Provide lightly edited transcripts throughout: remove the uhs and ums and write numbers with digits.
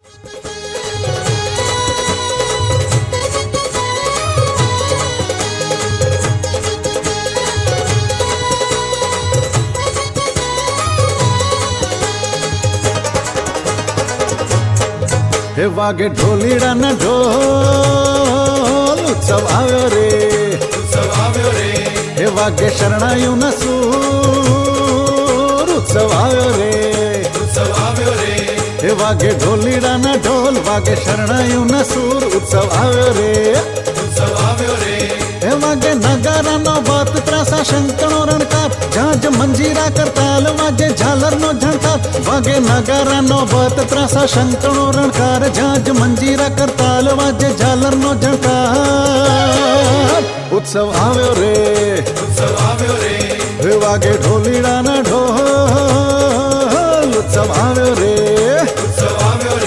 हे वागे ढोलीड़ा न ढोल उत्सव आव्यो रे, उत्सव आव्यो रे। हे वागे शरणायु न सूर उत्सव आव्यो रे, उत्सव आव्यो रे। हे वागे ढोलीड़ा न ढोल वागे शरणायु न सूर उत्सव आव्यो रे, उत्सव आव्यो रे। हे वागे नगारा नो बात त्रासा शंकनो रणकार झांझ मंजीरा करताल वागे झालर नो झणकार वागे नगारा नो बात त्रासा शंकनो रणकार झांझ मंजीरा करताल वागे झालर नो झणकार उत्सव आव्यो रे, उत्सव आव्यो रे। हे वागे ढोलीड़ा न ढोल उत्सव आव्यो रे, उत्सव आव्यो रे।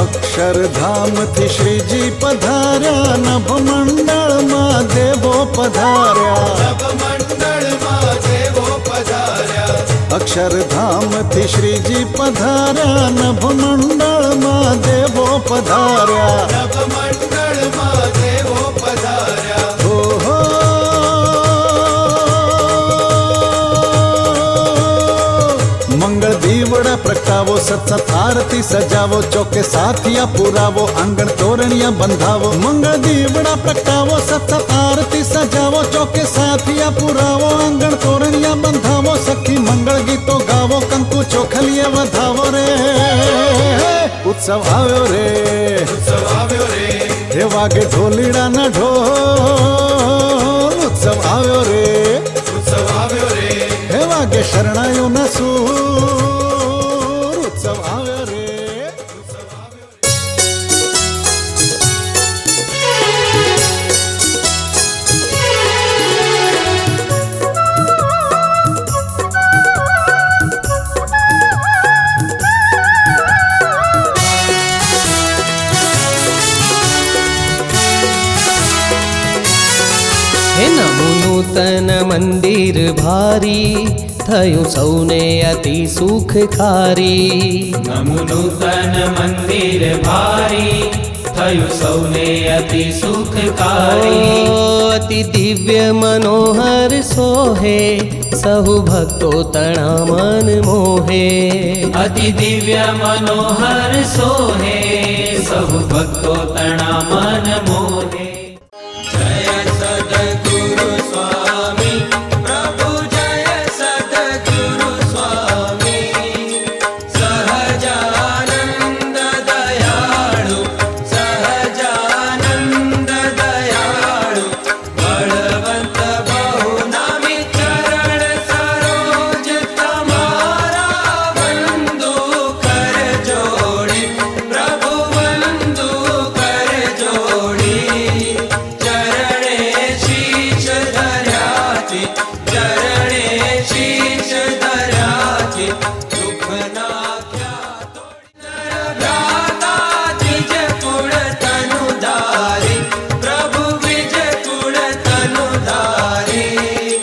अक्षरधाम थी श्रीजी पधार्या नभ मंडल मां देवो पधार्या, नभ मंडल मां देवो पधार्या। अक्षरधाम थी श्रीजी पधार्या नभ मंडल मां देवो पधार्या, नभ मंडल मां देवो पधार्या। हो मंगल दीवड़ा प्रगटावो सत्सत आरती सजावो चौके साथिया पुरावो आंगण तोरणिया बंधावो। मंगल दीवड़ा प्रगटावो सत्सत आरती सजावो चौके साथिया पुरावो आंगण तोरणिया बंधावो। सखी मंगल गीतो गावो कंकु चोखलिए वधावो रे, उत्सव आव्यो रे, उत्सव आव्यो रे। हे वागे ढोलीड़ा न ढोल उत्सव आव्यो रे, उत्सव आव्यो रे। हे वागे शरणायु न सूर उत्सव आव्यो रे, उत्सव आव्यो रे। हे नमो नूतन मंदिर भारी थયું સૌને અતિ સુખકારી। નમો નૂતન મંદિર ભારી થયું સૌને અતિ સુખકારી। અતિ દિવ્ય મનોહર સોહે સહુ ભક્તો તણા મન મોહે। અતિ દિવ્ય મનોહર સોહે સહુ ભક્તો તણા મન મોહે। જય સદગુરુ સ્વામી પ્રભુ જય સદગુરુ સ્વામી સહજાનંદ દયાળુ સહજાનંદ દયાળુ બળવંત બહુનામી ચરણ સરોજ તમારા વંદુ કર જોડી પ્રભુ વંદુ કર જોડી। ચરણે શીશ ધર્યાથી ચરણે શીશ ધર્યાથી દુઃખ નાખ્યા ભ્રાતા દ્વિજ કુળ તનુધારી પ્રભુ દ્વિજ કુળ તનુધારી।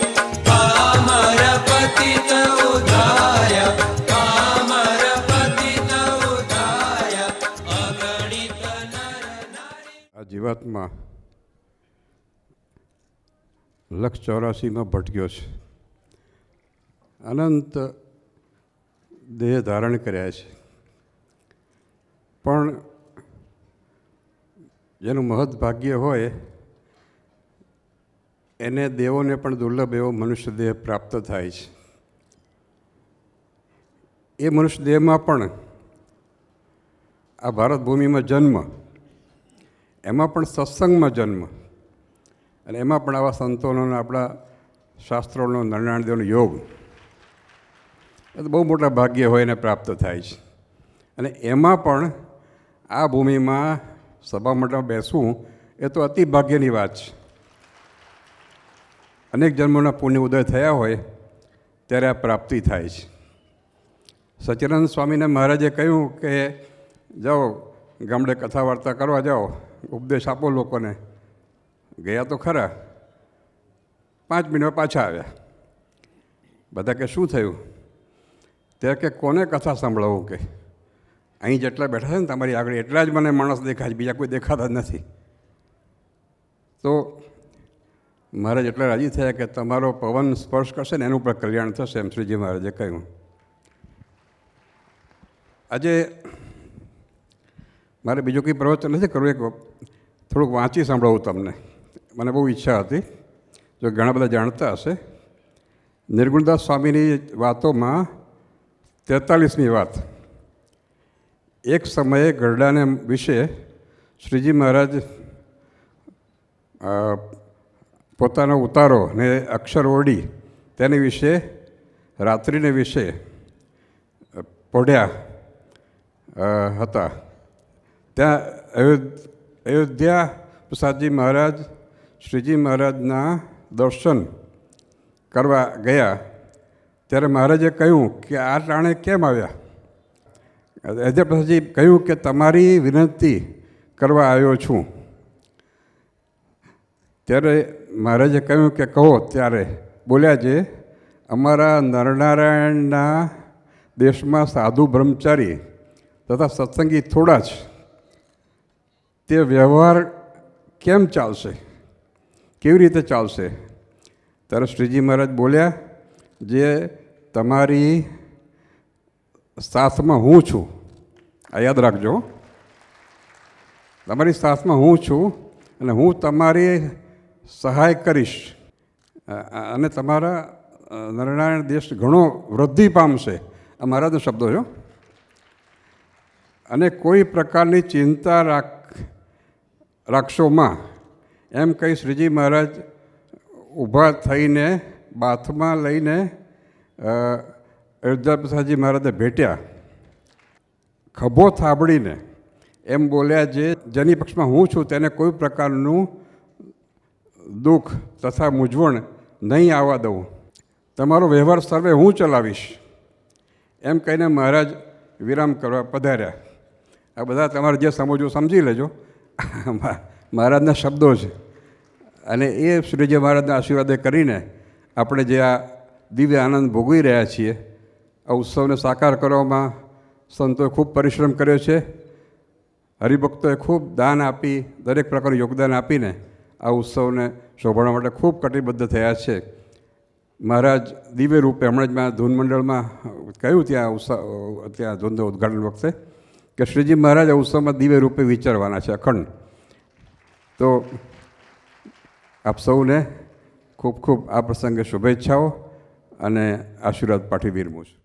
પામર પતિત ઉધાર્યા પામર પતિત ઉધાર્યા અગણિત નર નારી। આ જીવાત્મા 184,000માં ભટક્યો છે, અનંત દેહ ધારણ કર્યા છે, પણ જેનું મહદ ભાગ્ય હોય એને દેવોને પણ દુર્લભ એવો મનુષ્ય દેહ પ્રાપ્ત થાય છે। એ મનુષ્ય દેહમાં પણ આ ભારત ભૂમિમાં જન્મ, એમાં પણ સત્સંગમાં જન્મ અને એમાં પણ આવા સંતોનો આપણા શાસ્ત્રોનો નરનારાયણ યોગ એ તો બહુ મોટા ભાગ્ય હોય એને પ્રાપ્ત થાય છે। અને એમાં પણ આ ભૂમિમાં સભા મંડળમાં બેસવું એ તો અતિ ભાગ્યની વાત છે। અનેક જન્મોના પુણ્ય ઉદય થયા હોય ત્યારે આ પ્રાપ્તિ થાય છે. સચ્ચિદાનંદ સ્વામીને મહારાજે કહ્યું કે જાઓ ગામડે કથા વાર્તા કરવા જાઓ, ઉપદેશ આપો લોકોને. ગયા તો ખરા, 5 મિનિટમાં પાછા આવ્યા. બધા કે શું થયું? ત્યારે કે કોને કથા સાંભળાવું, કે અહીં જેટલા બેઠા છે ને તમારી આગળ એટલા જ મને માણસ દેખાય છે, બીજા કોઈ દેખાતા જ નથી. તો મહારાજ એટલા રાજી થયા કે તમારો પવન સ્પર્શ કરશે ને એનું પણ કલ્યાણ થશે, એમ શ્રીજી મહારાજે કહ્યું. આજે મારે બીજું કંઈ પ્રવચન નથી કરવું, એક થોડુંક વાંચી સાંભળાવું તમને. મને બહુ ઈચ્છા હતી, જો ઘણા બધા જાણતા હશે. નિર્ગુણદાસ સ્વામીની વાતોમાં 43મી વાત. એક સમયે ગરડાને વિશે શ્રીજી મહારાજ પોતાનો ઉતારો ને અક્ષર ઓરડી તેની વિશે રાત્રિને વિશે પઢ્યા હતા. ત્યાં અયોધ્યા પ્રસાદજી મહારાજ શ્રીજી મહારાજના દર્શન કરવા ગયા ત્યારે મહારાજે કહ્યું કે આ ટાણે કેમ આવ્યા? અયોધ્યા પ્રસાદજી કહ્યું કે તમારી વિનંતી કરવા આવ્યો છું. ત્યારે મહારાજે કહ્યું કે કહો. ત્યારે બોલ્યા છે, અમારા નરનારાયણના દેશમાં સાધુ બ્રહ્મચારી તથા સત્સંગી થોડા જ, તે વ્યવહાર કેમ ચાલશે, કેવી રીતે ચાલશે? ત્યારે શ્રીજી મહારાજ બોલ્યા, જે તમારી સાથમાં હું છું, આ યાદ રાખજો, તમારી સાથમાં હું છું અને હું તમારી સહાય કરીશ અને તમારા નરનારાયણ દેશ ઘણો વૃદ્ધિ પામશે. આ મહારાજનો શબ્દો છો. અને કોઈ પ્રકારની ચિંતા રાખશોમાં, એમ કહી શ્રીજી મહારાજ ઊભા થઈને બાથમાં લઈને અયોધ્યા પ્રસાદજી મહારાજે ભેટ્યા. ખભો થાબડીને એમ બોલ્યા, જે જેની પક્ષમાં હું છું તેને કોઈ પ્રકારનું દુઃખ તથા મૂંઝવણ નહીં આવવા દઉં. તમારો વ્યવહાર સર્વે હું ચલાવીશ. એમ કહીને મહારાજ વિરામ કરવા પધાર્યા. આ બધા તમારે જે સમજવું સમજી લેજો, મહારાજના શબ્દો છે. અને એ શ્રીજી મહારાજના આશીર્વાદે કરીને આપણે જે આ દિવ્ય આનંદ ભોગવી રહ્યા છીએ, આ ઉત્સવને સાકાર કરવામાં સંતોએ ખૂબ પરિશ્રમ કર્યો છે. હરિભક્તોએ ખૂબ દાન આપી, દરેક પ્રકારનું યોગદાન આપીને આ ઉત્સવને શોભાવવા માટે ખૂબ કટિબદ્ધ થયા છે. મહારાજ દિવ્ય રૂપે, હમણાં જ મેં ધૂન મંડળમાં કહ્યું ત્યાં ધૂનના ઉદ્ઘાટન વખતે, કે શ્રીજી મહારાજ આ ઉત્સવમાં દિવ્ય રૂપે વિચારવાના છે અખંડ. તો આપ સૌને ખૂબ ખૂબ આ પ્રસંગે શુભેચ્છાઓ અને આશીર્વાદ પાઠવી વિરમું છું.